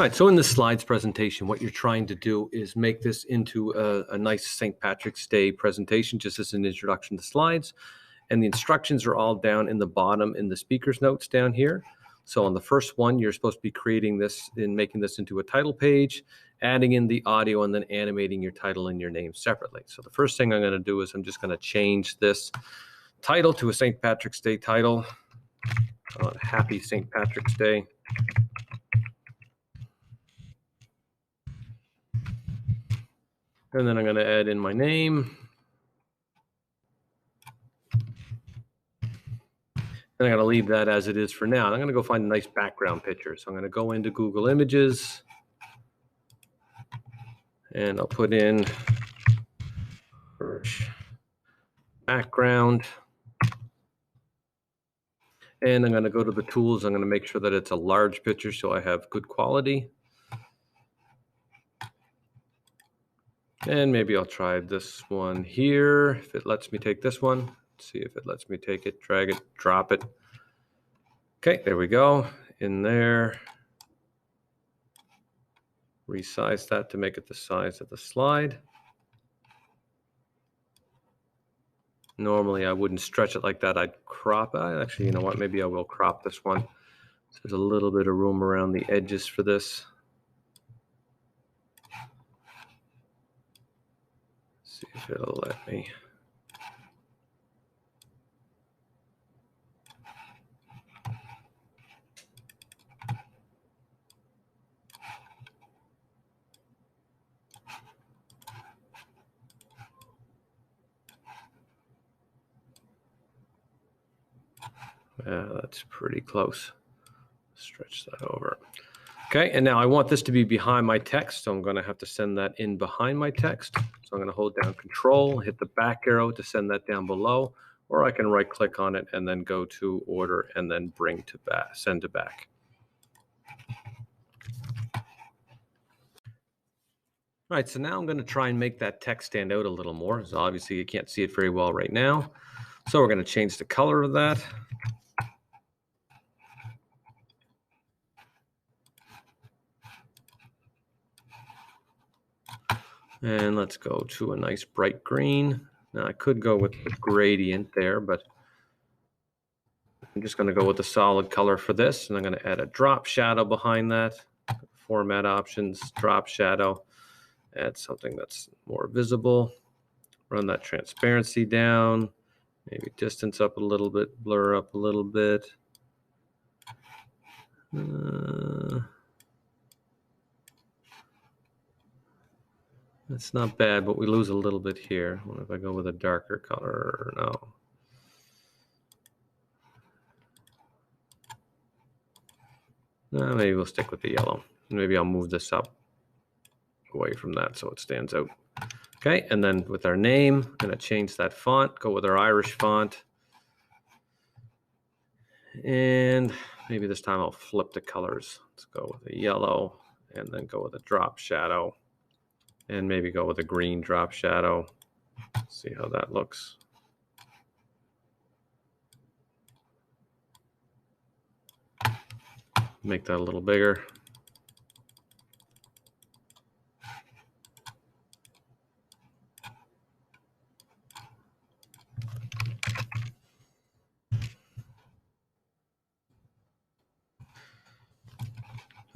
All right, so in the slides presentation, what you're trying to do is make this into a nice St. Patrick's Day presentation, just as an introduction to slides. And the instructions are all down in the bottom in the speaker's notes down here. So on the first one, you're supposed to be creating this and making this into a title page, adding in the audio, and then animating your title and your name separately. So the first thing I'm going to do is I'm just going to change this title to a St. Patrick's Day title. Happy St. Patrick's Day. And then I'm going to add in my name. And I'm going to leave that as it is for now. And I'm going to go find a nice background picture. So I'm going to go into Google Images. And I'll put in background. And I'm going to go to the tools. I'm going to make sure that it's a large picture so I have good quality. And maybe I'll try this one here, if it lets me take this one. Let's see if it lets me take it, drag it, drop it. Okay, there we go. In there. Resize that to make it the size of the slide. Normally I wouldn't stretch it like that. I'd crop it. Actually, you know what? Maybe I will crop this one. So there's a little bit of room around the edges for this. See if it'll let me. Yeah, that's pretty close. Stretch that over. Okay, and now I want this to be behind my text, so I'm going to have to send that in behind my text. So I'm going to hold down Control, hit the back arrow to send that down below, or I can right-click on it and then go to Order and then bring to back, send to back. All right, so now I'm going to try and make that text stand out a little more. So obviously you can't see it very well right now. So we're going to change the color of that. And let's go to a nice bright green. Now I could go with the gradient there, but I'm just going to go with the solid color for this. And I'm going to add a drop shadow behind that. Format options, drop shadow. Add something that's more visible. Run that transparency down. Maybe distance up a little bit, blur up a little bit. That's not bad, but we lose a little bit here. What if I go with a darker color? No. Maybe we'll stick with the yellow. Maybe I'll move this up away from that so it stands out. Okay, and then with our name, I'm going to change that font, go with our Irish font. And maybe this time I'll flip the colors. Let's go with a yellow and then go with a drop shadow. And maybe go with a green drop shadow. See how that looks. Make that a little bigger.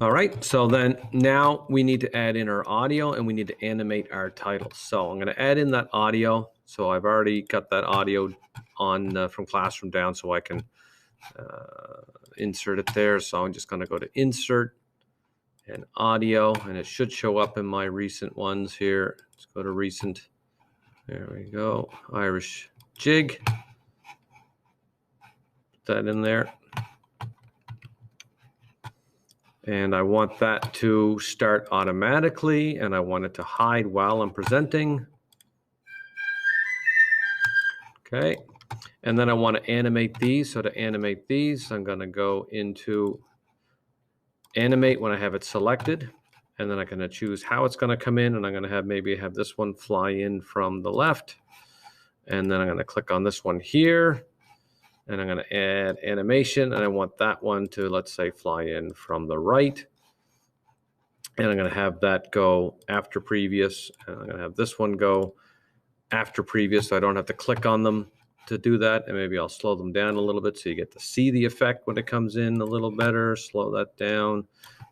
All right, so then now we need to add in our audio and we need to animate our title. So I'm going to add in that audio. So I've already got that audio on from Classroom down so I can insert it there. So I'm just going to go to Insert and Audio, and it should show up in my recent ones here. Let's go to Recent. There we go. Irish Jig. Put that in there. And I want that to start automatically, and I want it to hide while I'm presenting. Okay, and then I want to animate these. So to animate these, I'm going to go into Animate when I have it selected, and then I'm going to choose how it's going to come in, and I'm going to have maybe have this one fly in from the left, and then I'm going to click on this one here. And I'm going to add animation, and I want that one to, let's say, fly in from the right. And I'm going to have that go after previous. And I'm going to have this one go after previous, so I don't have to click on them to do that. And maybe I'll slow them down a little bit so you get to see the effect when it comes in a little better. Slow that down.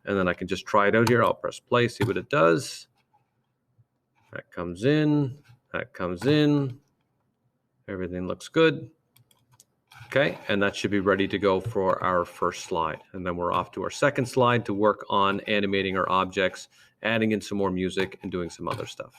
And then I can just try it out here. I'll press play, see what it does. That comes in. That comes in. Everything looks good. Okay, and that should be ready to go for our first slide. And then we're off to our second slide to work on animating our objects, adding in some more music, and doing some other stuff.